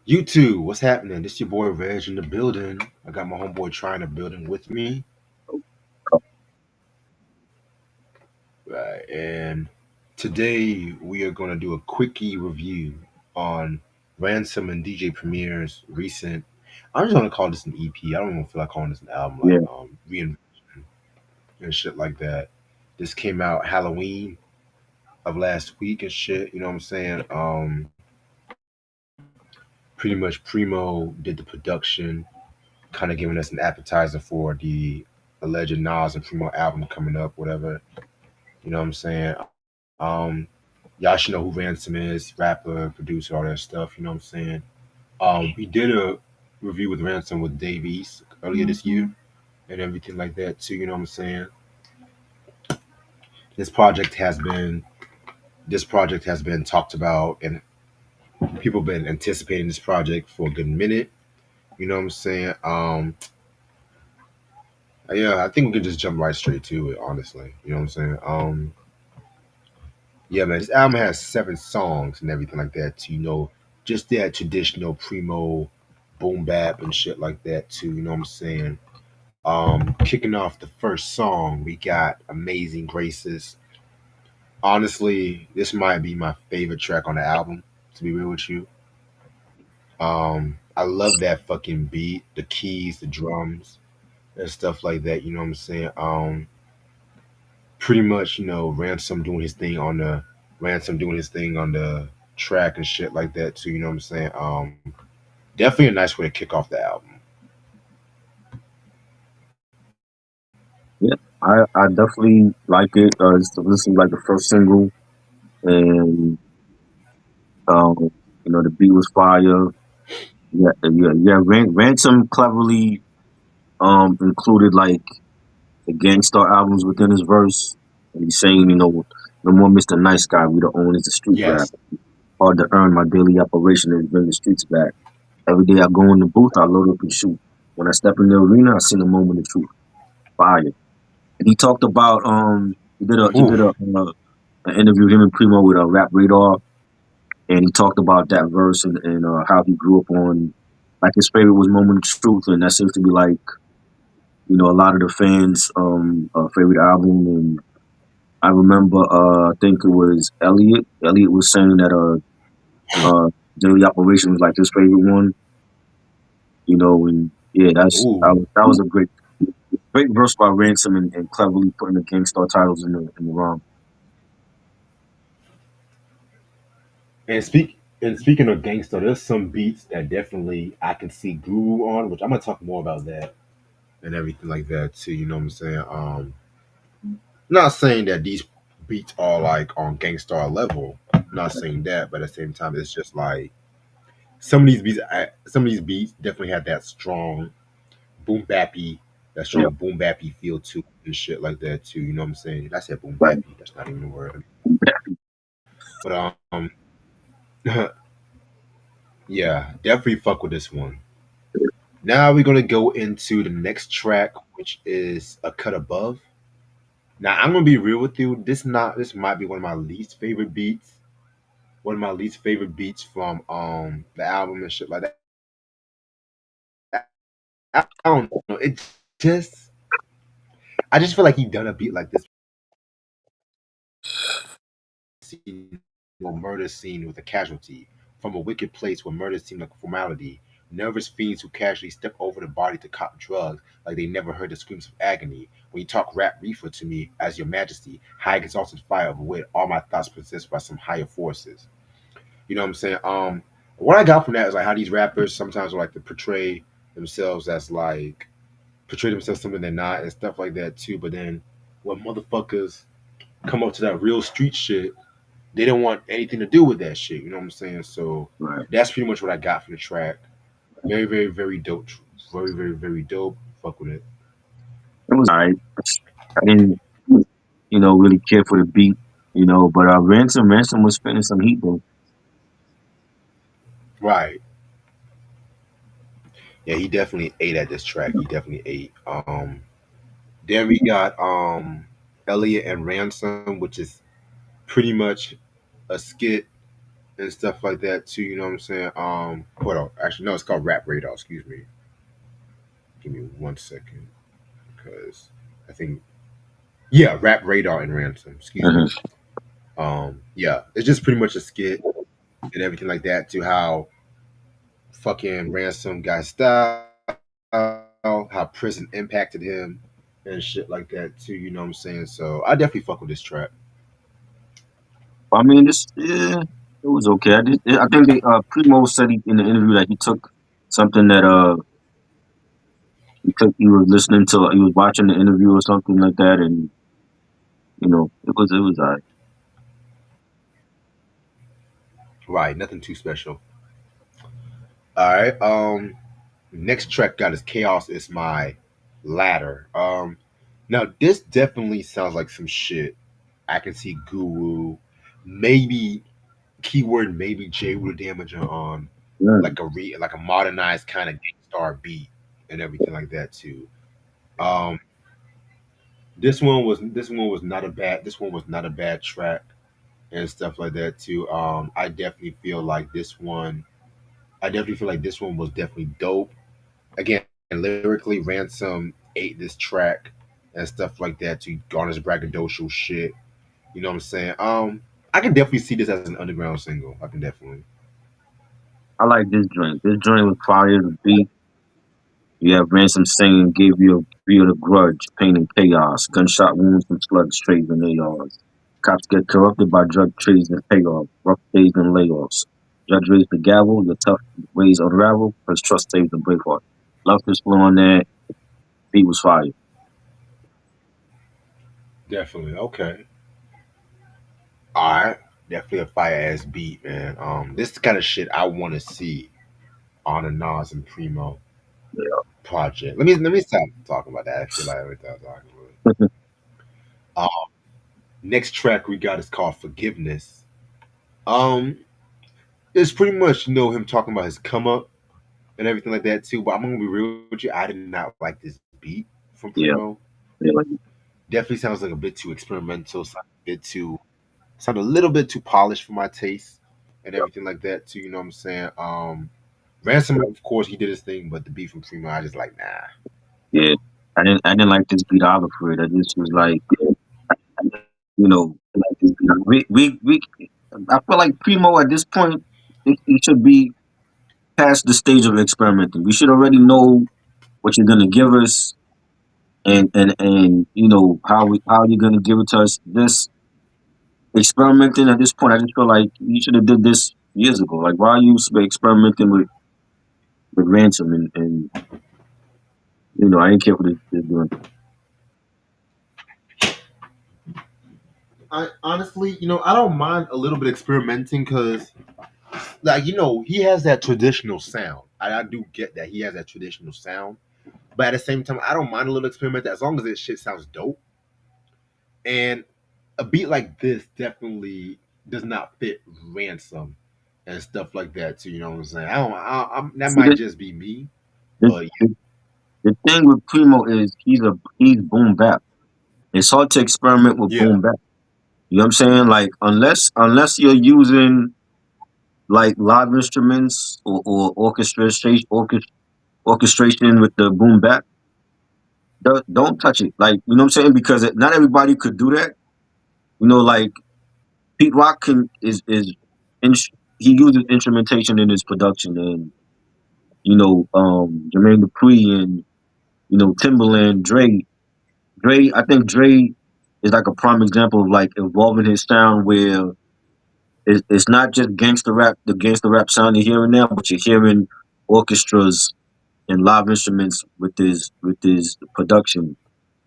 You too. What's happening? This your boy Reg in the building. I got my homeboy trying the building with me. Right. And today we are gonna do a quickie review on Ransom and DJ Premier's recent. I'm just gonna call this an EP. I don't even feel like calling this an album, like Yeah, Reinvention and shit like that. This came out Halloween of last week and shit. You know what I'm saying? Pretty much Primo did the production, kind of giving us an appetizer for the alleged Nas and Primo album coming up, whatever. You know what I'm saying? Y'all should know who Ransom is, rapper, producer, all that stuff. You know what I'm saying? We did a review with Ransom with Dave East earlier this year and everything like that too. You know what I'm saying? This project has been this project has been talked about, and people have been anticipating this project for a good minute. You know what I'm saying? Yeah, I think we can just jump right straight to it. Honestly, you know what I'm saying? Yeah, man, this album has 7 songs and everything like that. To, just that traditional primo boom bap and shit like that too. You know what I'm saying? Kicking off the first song, we got "Amazing Graces." Honestly, this might be my favorite track on the album. To be real with you, I love that fucking beat, the keys, the drums, and stuff like that. You know what I'm saying? Pretty much, Ransom doing his thing on the track and shit like that too. You know what I'm saying? Definitely a nice way to kick off the album. yeah. I definitely like it. This is like the first single, and um, the beat was fire. Yeah, yeah, yeah. Ransom cleverly included like the Gangstar albums within his verse, and he's saying, no more Mr. Nice Guy. We the owners of street rap. Yes. Hard to earn my daily operation is bring the streets back. Every day I go in the booth, I load up and shoot. When I step in the arena, I see the moment of truth. Fire. And he talked about he did Oof. an interview him and Primo with a Rap Radar, and he talked about that verse and how he grew up on like his favorite was Moment of Truth, and that seems to be like a lot of the fans favorite album. And I remember I think it was Elliot. Elliot was saying that Daily Operation was like his favorite one, and yeah, Ooh. that was a great verse by Ransom and cleverly putting the Gangstar titles in the rhyme. And speaking of gangster, there's some beats that definitely I can see Guru on, which I'm gonna talk more about that and everything like that too. You know what I'm saying? Not saying that these beats are like on gangstar level. Not saying that, but at the same time, it's just like some of these beats definitely have that Yeah, strong boom bappy feel to it and shit like that too. You know what I'm saying? I said boom right. bappy. That's not even a word. But yeah, definitely fuck with this one. Now we're gonna go into the next track, which is a cut above. Now I'm gonna be real with you. This might be one of my least favorite beats. One of my least favorite beats from the album and shit like that. I don't know. Just I just feel like he done a beat like this scene, murder scene with a casualty from a wicked place where murder seemed like a formality. Nervous fiends who casually step over the body to cop drugs like they never heard the screams of agony. When you talk rap reefer to me as your majesty, high exalted fire of wit, all my thoughts possessed by some higher forces. You know what I'm saying? What I got from that is like how these rappers sometimes like to themselves as like portray themselves something they're not and stuff like that too. But then when motherfuckers come up to that real street shit, they don't want anything to do with that shit. You know what I'm saying? So Right. that's pretty much what I got from the track. Very, very, very dope. Very, very, very dope. Fuck with it. It was alright. I didn't, really care for the beat, but Ransom was spinning some heat though. Right. Yeah, he definitely ate at this track. He definitely ate. Then we got Elliot and Ransom, which is pretty much a skit and stuff like that too. You know what I'm saying? Hold on. Actually, no, it's called Rap Radar. Excuse me. Give me 1 second, because I think yeah, Rap Radar and Ransom. Excuse me. Hmm. Yeah, it's just pretty much a skit and everything like that to how fucking Ransom got style, how prison impacted him, and shit like that too. You know what I'm saying? So I definitely fuck with this track. I mean, this yeah, it was okay. I think Primo said in the interview that he took something that he was listening to, he was watching the interview or something like that, and it was alright. Right, nothing too special. All right. Next track got is Chaos is My Ladder. Now this definitely sounds like some shit. I can see Guru, maybe keyword maybe J Rule Damager on Yeah. like a modernized kind of gangstar beat and everything like that too. Um, this one was not a bad track and stuff like that too. I definitely feel like this one was definitely dope. Again, lyrically, Ransom ate this track and stuff like that to garnish braggadocious shit. You know what I'm saying? I can definitely see this as an underground single. I can definitely. I like this joint. This joint was fire. The beat. You have Ransom singing, gave you a feel the grudge, pain and chaos, gunshot wounds from slugs, trades and ARs. Cops get corrupted by drug trades and payoff, rough days and layoffs. Judge raised the gavel, your tough ways unravel, first trust saves and Braveheart. Love this flow on there. Beat was fire. Definitely. Okay. All right. Definitely a fire ass beat, man. This is the kind of shit I want to see on a Nas and Primo project. Let me stop talking about that. I feel like every time I'm talking about it. Yeah. Next track we got is called Forgiveness. Um, it's pretty much him talking about his come up and everything like that too. But I'm gonna be real with you. I did not like this beat from Yeah. Primo. Yeah. Like, Definitely sounds like a bit too experimental. Sound a little bit too polished for my taste and everything like that too. You know what I'm saying? Ransom, of course, he did his thing, but the beat from Primo, I just like nah. yeah. I didn't like this beat either for it. I just was like, you know, we I feel like Primo at this point, it should be past the stage of experimenting. We should already know what you're gonna give us, and how you're gonna give it to us. This experimenting at this point, I just feel like you should have did this years ago. Like, why are you experimenting with Ransom, and I didn't care what they're doing. I honestly, I don't mind a little bit experimenting because, like, he has that traditional sound. I do get that he has that traditional sound, but at the same time, I don't mind a little experiment as long as this shit sounds dope. And a beat like this definitely does not fit Ransom and stuff like that too. You know what I'm saying? I don't. That See, might just be me, the, but the, the thing with Primo is he's boom bap. It's hard to experiment with yeah, boom bap. You know what I'm saying? Like, unless you're using like live instruments or orchestration with the boom bap, don't touch it. Like, you know what I'm saying? Because not everybody could do that. Like Pete Rock in, he uses instrumentation in his production, and Jermaine Dupri, and Timbaland, Dre. I think Dre is like a prime example of like evolving his sound where it's not just the gangster rap sound you're hearing now, but you're hearing orchestras and live instruments with his production.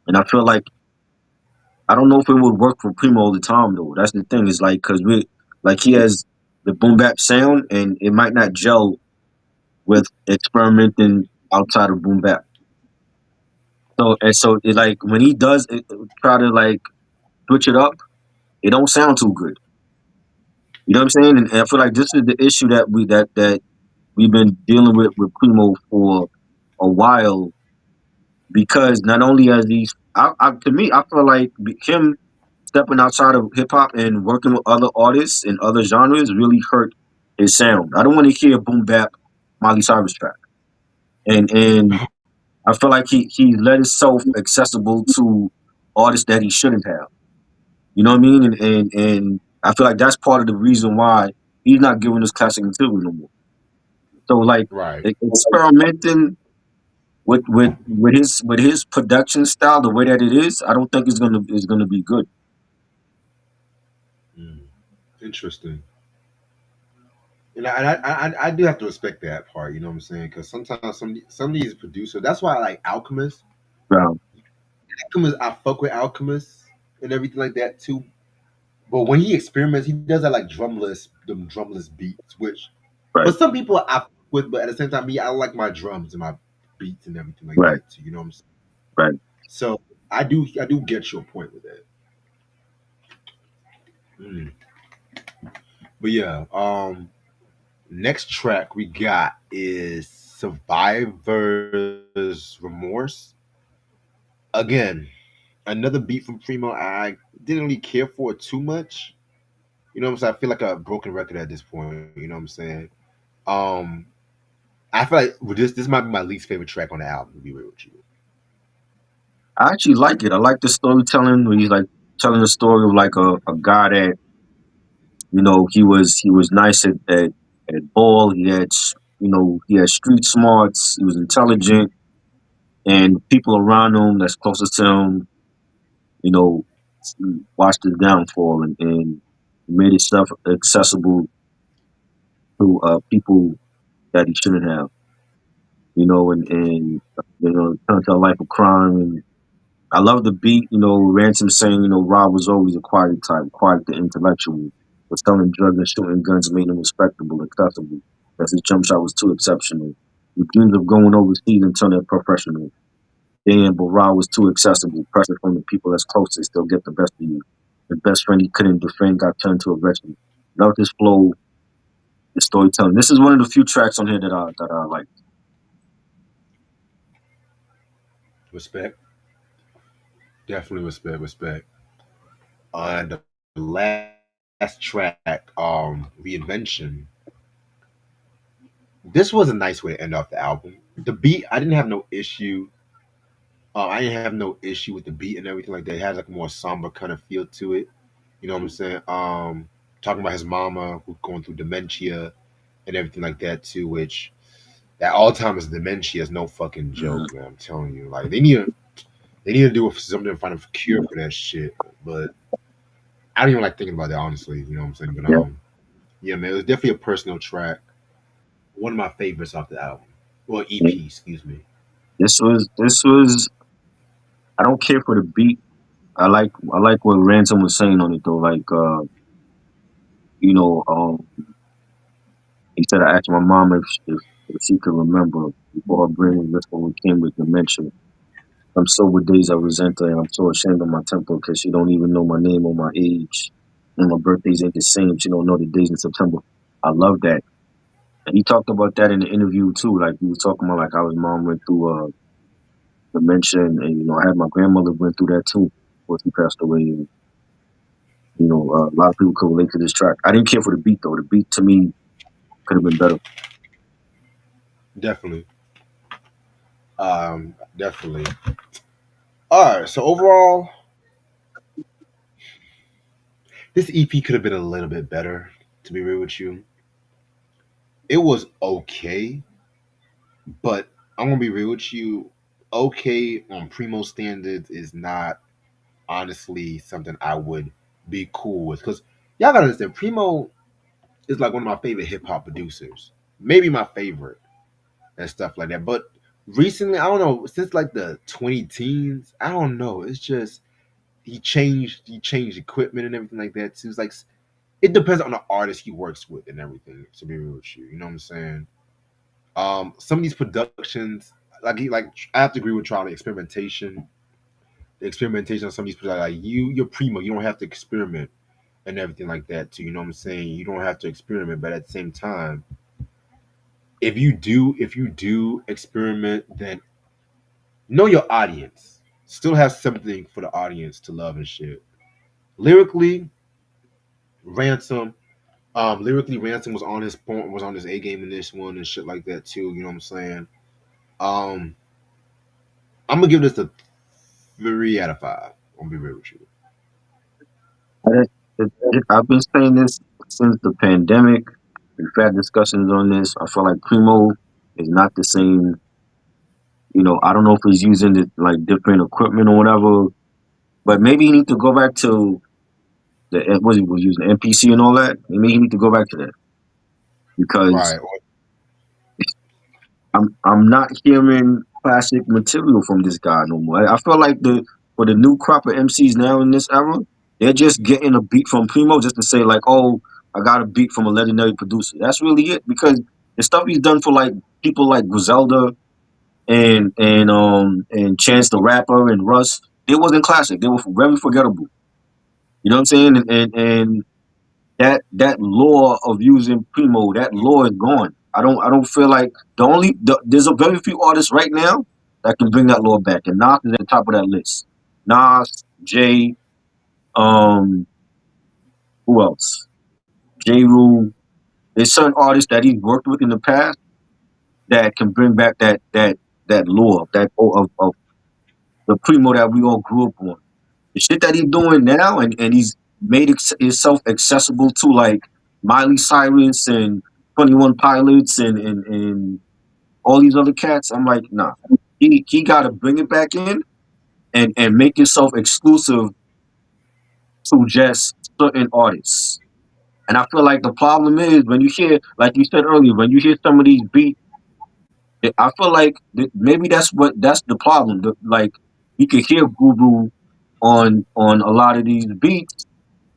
And I feel like I don't know if it would work for Primo all the time though. That's the thing. Is like because we like he has the boom bap sound, and it might not gel with experimenting outside of boom bap. So it, like when he does try to like switch it up, it don't sound too good. You know what I'm saying? And I feel like this is the issue that we've been dealing with Primo for a while, because not only has to me, I feel like him stepping outside of hip hop and working with other artists in other genres really hurt his sound. I don't want to hear boom bap Miley Cyrus track. And I feel like he let himself accessible to artists that he shouldn't have. You know what I mean? And I feel like that's part of the reason why he's not giving us classic material no more. So like Right. experimenting with his production style, the way that it is, I don't think it's gonna be good. Mm. Interesting. And I do have to respect that part. You know what I'm saying? Because sometimes some of these producers. That's why I like Alchemist. Um, Alchemist, I fuck with Alchemist and everything like that too. But when he experiments, he does that like them drumless beats, which for right, some people I fuck with, but at the same time, me, I like my drums and my beats and everything like right, that too. You know what I'm saying? right. So I do get your point with that. Mm. But yeah, next track we got is Survivor's Remorse. Again, another beat from Primo I didn't really care for it too much. You know what I'm saying? I feel like a broken record at this point. You know what I'm saying? Um, I feel like with this might be my least favorite track on the album. To be real with you, I actually like it. I like the storytelling where he's like telling the story of like a guy that he was nice at ball. He had he had street smarts. He was intelligent, and people around him that's closest to him, you know, watched his downfall and made himself accessible to people that he shouldn't have. And turned to a life of crime. And I love the beat. Ransom saying, Rob was always a quiet type, quiet the intellectual, but selling drugs and shooting guns made him respectable, accessible. Because his jump shot was too exceptional. He dreams of going overseas and turning professional. Damn, but Rob was too accessible. Pressure from the people that's closest, they'll get the best of you. The best friend he couldn't defend got turned to a veteran. Love his flow, the storytelling. This is one of the few tracks on here that I like. respect, definitely respect, respect. And the last track, Reinvention. This was a nice way to end off the album. The beat, I didn't have no issue. I didn't have no issue with the beat and everything like that. It has like a more somber kind of feel to it. You know what I'm saying? Talking about his mama who's going through dementia and everything like that too, which that Alzheimer's dementia is no fucking Mhm. joke, man. I'm telling you. Like they need to do something to find a cure for that shit. But I don't even like thinking about that honestly, you know what I'm saying? But Yeah. yeah, man, it was definitely a personal track. One of my favorites off the album. Well, Yeah. EP, excuse me. This was I don't care for the beat. I like what Ransom was saying on it though. Like you know, he said I asked my mom if she could remember before her brain was just when we came with dementia. I'm so with days I resent her and I'm so ashamed of my temper because she don't even know my name or my age. And my birthdays ain't the same. She don't know the days in September. I love that. And he talked about that in the interview too. Like he was talking about like how his mom went through dementia and I had my grandmother went through that too before she passed away. And a lot of people could relate to this track. I didn't care for the beat though. The beat to me could have been better. Definitely. Definitely. All right. So overall, this EP could have been a little bit better. To be real with you, it was okay, but I'm gonna be real with you. Okay on Primo standards is not honestly something I would be cool with because y'all gotta understand. Primo is like one of my favorite hip hop producers, maybe my favorite and stuff like that. But recently, I don't know, since like the 20 teens, I don't know. It's just he changed equipment and everything like that. So it's like it depends on the artist he works with and everything. To be real with you, you know what I'm saying? Some of these productions, like I have to agree with Charlie. The experimentation on some of these productions, like you're Primo. You don't have to experiment and everything like that too. You know what I'm saying? You don't have to experiment, but at the same time, if you do experiment, then know your audience. Still have something for the audience to love and shit. Lyrically, Ransom. Lyrically, Ransom was on his point, was on his A game in this one and shit like that too. You know what I'm saying? Um, I'm gonna give this a 3 out of 5. I'm gonna be real with you. I've been saying this since the pandemic. We've had discussions on this. I feel like Primo is not the same. I don't know if he's using like different equipment or whatever, but maybe he need to go back to what he was using MPC and all that. Maybe he need to go back to that because Right. I'm not hearing classic material from this guy no more. I feel like the for the new crop of MCs now in this era, they're just getting a beat from Primo just to say like, oh, I got a beat from a legendary producer. That's really it because the stuff he's done for like people like Griselda and Chance the Rapper and Russ, they wasn't classic. They were very forgettable. You know what I'm saying? And that law of using Primo, that law is gone. I don't feel like there's a very few artists right now that can bring that law back, and Nas is at the top of that list. Nas, Jay, um, who else? J. Rule. There's certain artists that he's worked with in the past that can bring back that law of the Primo that we all grew up on. The shit that he's doing now, and he's made himself accessible to like Miley Cyrus and 21 Pilots and all these other cats. I'm like, nah, he got to bring it back in and make himself exclusive to just certain artists. And I feel like the problem is when you hear, like you said earlier, when you hear some of these beats, I feel like maybe that's the problem. Like you can hear Guru on a lot of these beats,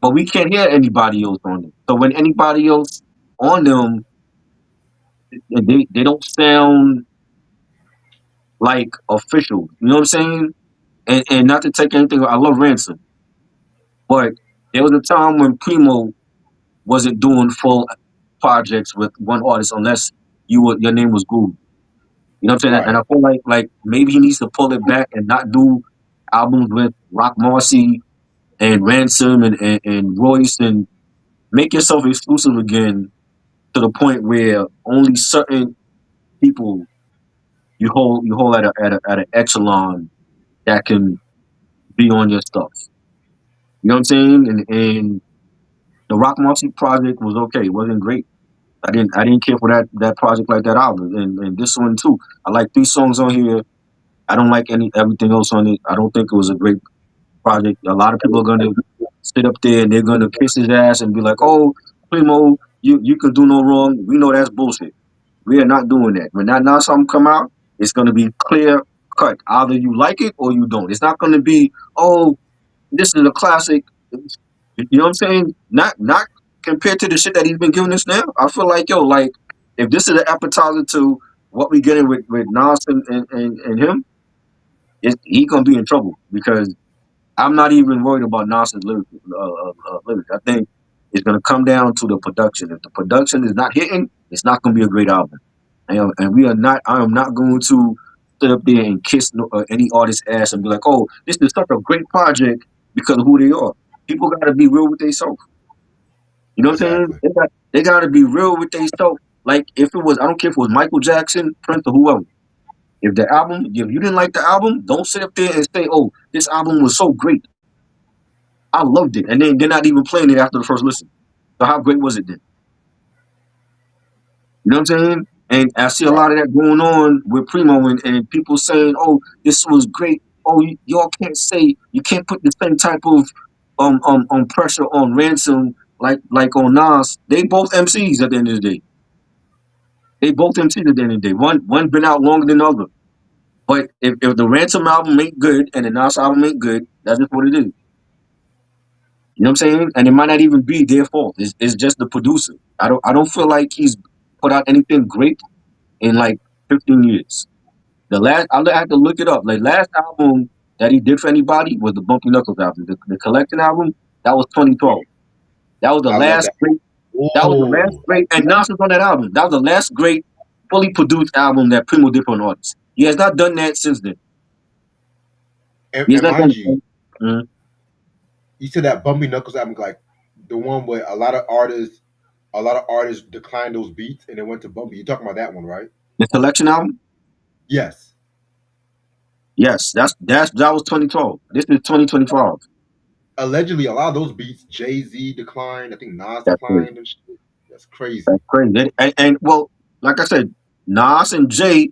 but we can't hear anybody else on it. So when anybody else on them, they don't sound like official. You know what I'm saying? And not to take anything, I love Ransom, but there was a time when Primo wasn't doing full projects with one artist unless your name was Guru. You know what I'm saying? And Right. I feel like maybe he needs to pull it back and not do albums with Rock Marcy and Ransom and Royce and make yourself exclusive again to the point where only certain people you hold at an echelon that can be on your stuff. You know what I'm saying? And the Rock Marcy project was okay. It wasn't great. I didn't care for that project like that album. And this one too. I like 3 songs on here. I don't like everything else on it. I don't think it was a great project. A lot of people are gonna sit up there and they're gonna kiss his ass and be like, "Oh, Primo, you can do no wrong." We know that's bullshit. We are not doing that. When that now something come out, it's gonna be clear cut. Either you like it or you don't. It's not gonna be, oh, this is a classic. You know what I'm saying? Not compared to the shit that he's been giving us now. I feel like like if this is an appetizer to what we getting with Nas and him, he gonna be in trouble because I'm not even worried about Nas's lyrics. I think it's going to come down to the production. If the production is not hitting, it's not going to be a great album. And we are not. I am not going to sit up there and kiss any artist's ass and be like, "Oh, this is such a great project because of who they are." People got to be real with themselves. You know what I'm saying? Exactly. They got to be real with themselves. Like if it was, I don't care if it was Michael Jackson, Prince, or whoever. If you didn't like the album, don't sit up there and say, "Oh, this album was so great. I loved it," and then they're not even playing it after the first listen. So how great was it then? You know what I'm saying? And I see a Right. lot of that going on with Primo and people saying, "Oh, this was great. Oh, y'all can't say you can't put the same type of pressure on Ransom like on Nas." They both MCs at the end of the day. They both MCs at the end of the day. One been out longer than the other. But if the Ransom album ain't good and the Nas album ain't good, that's just what it is. You know what I'm saying? And it might not even be their fault. It's just the producer. I don't feel like he's put out anything great in like 15 years. The last I had to look it up. Like last album that he did for anybody was the Bumpy Knuckles album. The collection album, that was 2012. That was the I love last that. great that was the last Ooh. great and Nas was on that album. That was the last great fully produced album that Primo did for an artist. He has not done that since then. He has And not done mind you, it. Mhm. you said that Bumpy Knuckles album, like the one where a lot of artists. A lot of artists declined those beats and they went to Bumpy. You talking about that one, right? The collection album. Yes. Yes, that was 2012. This is 2025. Allegedly, a lot of those beats, Jay Z declined. I think Nas That's crazy. declined and shit. That's crazy. That's crazy. And well, like I said, Nas and Jay,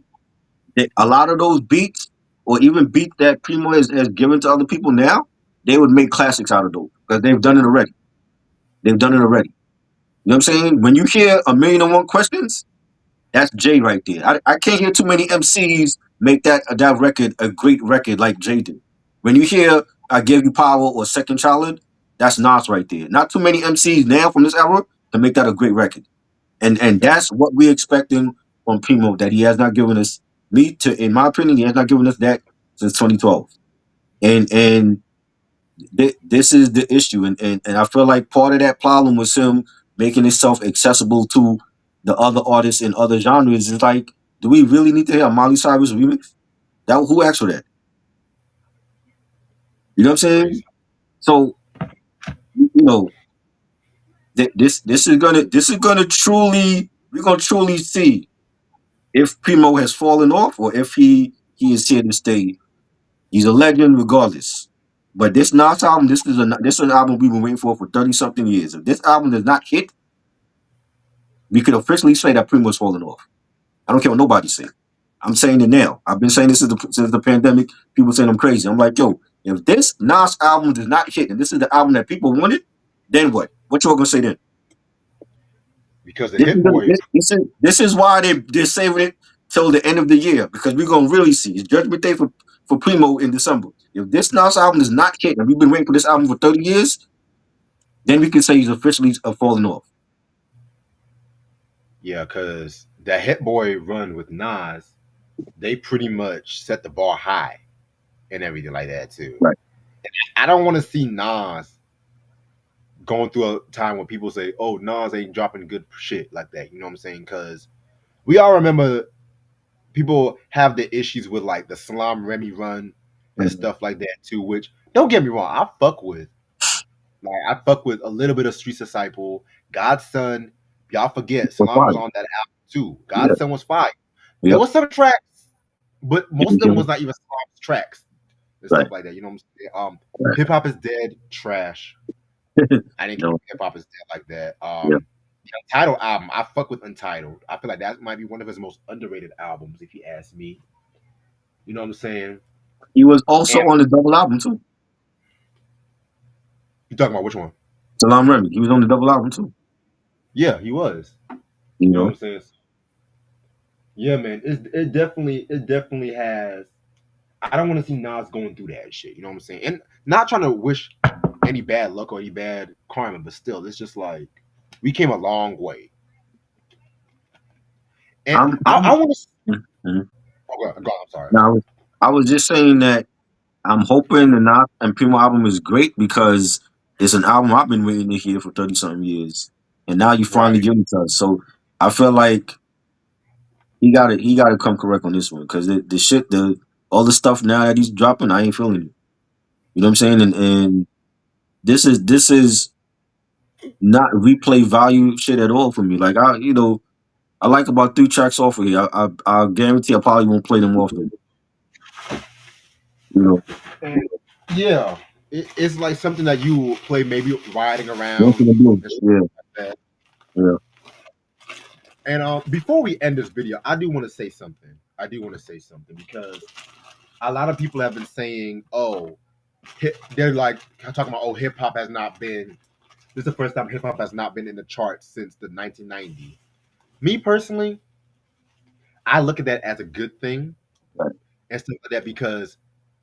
a lot of those beats, or even beats that Primo has given to other people now, they would make classics out of those because they've done it already. They've done it already. You know what I'm saying? When you hear a million and one questions, that's Jay right there. I can't hear too many MCs make that record a great record like Jay did. When you hear I Give You Power or Second Childhood, that's Nas right there. Not too many MCs now from this era to make that a great record. And that's what we're expecting from Primo, that he has not given us, in my opinion, he has not given us that since 2012. And this is the issue, and I feel like part of that problem was him making himself accessible to the other artists in other genres. Is like, do we really need to hear a Miley Cyrus remix? That who asked for that? You know what I'm That's saying? crazy. So you know, this is gonna truly, we're gonna truly see if Primo has fallen off or if he is here to stay. He's a legend regardless. But this Nas album, this is an album we've been waiting for 30 something years. If this album does not hit, we could officially say that Primo's falling off. I don't care what nobody say. I'm saying it now. I've been saying this since the pandemic. People saying I'm crazy. I'm like, yo, if this Nas album does not hit, and this is the album that people wanted, then what? What you all gonna say then? Because the This is Hit gonna, Boy, this is why they're saving it till the end of the year, because we're gonna really see. It's Judgment Day for Primo in December. If this Nas album is not hit, and we've been waiting for this album for 30 years, then we can say he's officially falling off. yeah, because that Hit Boy run with Nas, they pretty much set the bar high and everything like that too. Right. I don't want to see Nas going through a time when people say, "Oh, Nas ain't dropping good shit like that." You know what I'm saying? Because we all remember people have the issues with like the Salam Remy run and Mhm. stuff like that too. Which don't get me wrong, I fuck with. Like I fuck with a little bit of Streets Disciple, Godson. Y'all forget For Salam was fire. on that album too. Yeah. Godson was fire. There Yep. was some tracks, but most of them was Mhm. not even Salam's tracks and Right. stuff like that. You know what I'm saying? Right. Hip Hop is Dead, trash. I didn't care No. Hip Hop is Dead like that. Yeah. The Untitled album, I fuck with Untitled. I feel like that might be one of his most underrated albums, if you ask me. You know what I'm saying? He was also And on the double album too. you talking about which one? Salam Remy. He was on the double album too. Yeah, he was. You You know what know. I'm saying? Yeah, man. It definitely has. I don't want to see Nas going through that shit. You know what I'm saying? And not trying to wish any bad luck or any bad karma, but still, it's just like we came a long way. And I'm. I want to. Mhm. Oh, go on, I'm sorry. I'm Now, sorry. I was just saying that I'm hoping the Nas and Primo album is great because it's an album I've been waiting to hear for 30 something years, and now you finally Right. give it to us. So I feel like he got to come correct on this one because the shit, the all the stuff now that he's dropping, I ain't feeling it. You know what I'm saying? And this is not replay value shit at all for me. Like I like about 3 tracks off of here. I guarantee I probably won't play them often. You know, And yeah, it's like something that you play maybe riding once around in a blue. and stuff Yeah, like that. yeah. And before we end this video, I do want to say something. I do want to say something because a lot of people have been saying, "Oh, they're like talking about, oh, hip hop has not been. This is the first time hip hop has not been in the charts since the 1990s." Me personally, I look at that as a good thing Right, and stuff like that because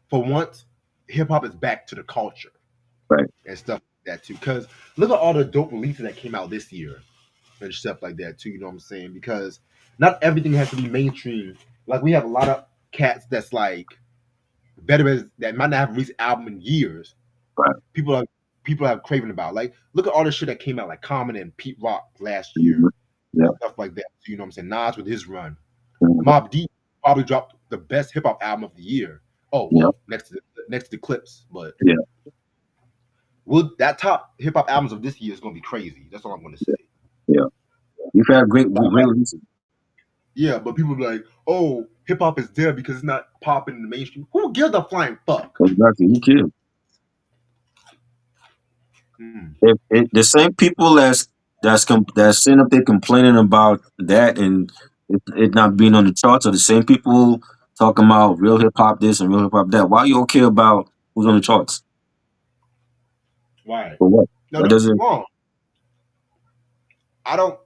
for once, hip hop is back to the culture right, and stuff like that too. Because look at all the dope releases that came out this year and stuff like that too. You know what I'm saying? Because not everything has to be mainstream. Like we have a lot of cats that's like veterans that might not have released album in years. right. People are people have craving about. Like look at all the shit that came out like Common and Pete Rock last Mhm. year and Yeah. stuff like that. You know what I'm saying? Nas with his run. Mhm. Mob Deep probably dropped the best hip hop album of the year. Oh Yeah. well, next to the Clips, but Yeah. will that top hip hop albums of this year is gonna be crazy. That's all I'm gonna say. Yeah, we've had great releases. Yeah, but people be like, "Oh, hip hop is dead because it's not popping in the mainstream." Who gives a flying fuck? Exactly. Who cares? Mm, If the same people that's sitting up there complaining about that and it not being on the charts are the same people talking about real hip hop this and real hip hop that. Why you don't care about who's on the charts? right. For what? No, That don't get me doesn't. wrong. I don't.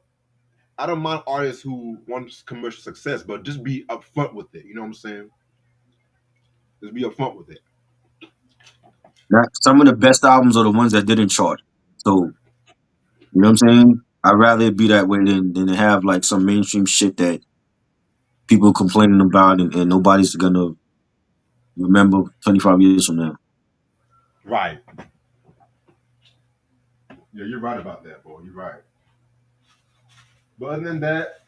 I don't mind artists who want commercial success, but just be upfront with it. You know what I'm saying? Just be upfront with it. Not, some of the best albums are the ones that didn't chart. So you know what I'm saying? I'd rather it be that way than to have like some mainstream shit that people complaining about and nobody's gonna remember 25 years from now. Right. Yeah, you're right about that, boy. You're right. But other than that,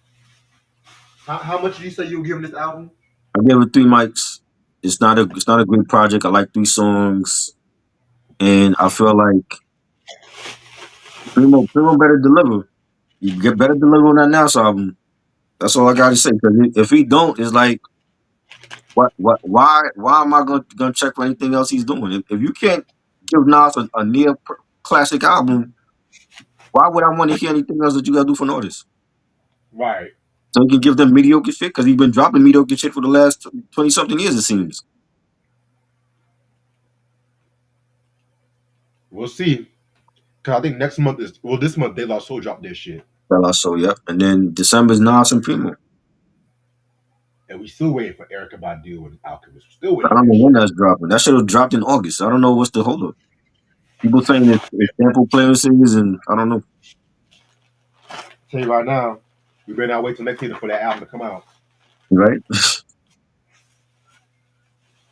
how much did you say you were giving this album? I gave it 3 mics. It's not a great project. I like 3 songs, and I feel like Primo better deliver. You get better deliver on that Nas album. That's all I got to say. Because if he don't, it's like why am I gonna check for anything else he's doing? If you can't give Nas a near classic album, why would I want to hear anything else that you gotta do for an artist? Right. So you can give them mediocre shit because he's been dropping mediocre shit for the last 20 something years. It seems. We'll see. Cause I think next month is this month they lost Soul drop their shit, Well, so yeah, and then December's Nas and Primo. and we still waiting for Erica Badu and Alchemist. We're still I waiting for don't that know when shit. that's dropping. That should have dropped in August. I don't know what's the holdup. People saying it's sample clearances, and I don't know, Tell you right now, we better not wait till next year for that album to come out. right?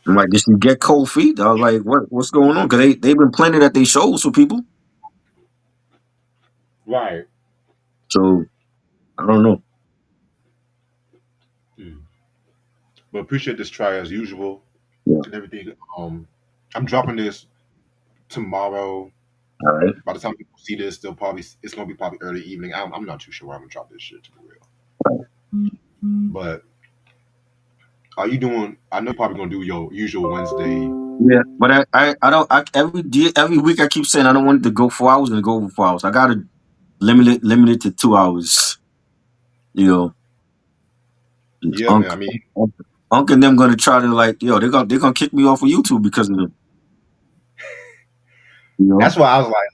I'm like, did she get cold feet? I was like, what's going on? Because they've been playing it at their shows for people. Right. So I don't know. Mm. But appreciate this try as usual Yeah. and everything. I'm dropping this tomorrow. All right. By the time people see this, it's gonna be probably early evening. I'm not too sure where I'm gonna drop this shit to be real. But are you doing? I know you're probably gonna do your usual Wednesday. Yeah, but I don't. Every week I keep saying I don't want it to go 4 hours and to go over 4 hours. I gotta limit it to 2 hours. You know, Yeah, man. Unc, I mean, Unc, Unc and them gonna try to like, yo, they're gonna kick me off of YouTube because of them. You know, that's why I was like,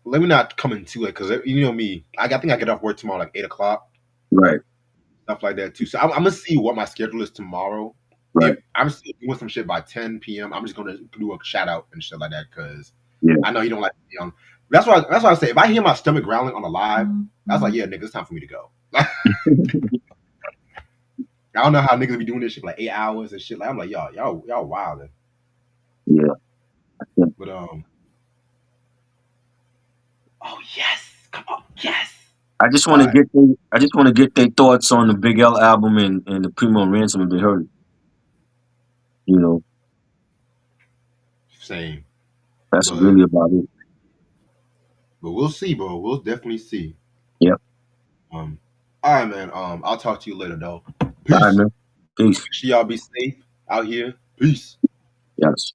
let me not come into it because you know me. I think I get off work tomorrow like 8 o'clock, right, stuff like that too. So I'm gonna see what my schedule is tomorrow. right, If I'm still doing some shit by 10 p.m., I'm just gonna do a shout out and shit like that because yeah, I know you don't like to be on. That's why I say if I hear my stomach growling on a live, that's like, yeah, nigga, it's time for me to go. I don't know how niggas be doing this shit for like 8 hours and shit. Like I'm like, y'all wilding. yeah. But oh yes, come on, yes. All right, I just want to get their thoughts on the Big L album and the Primo and Ransom if they heard it. You know, same. that's But really about it. we'll see, bro. We'll definitely see. Yep. Um, all right, man. I'll talk to you later, though. All right, Peace. man. Peace. Make sure y'all be safe out here. Peace. Yes.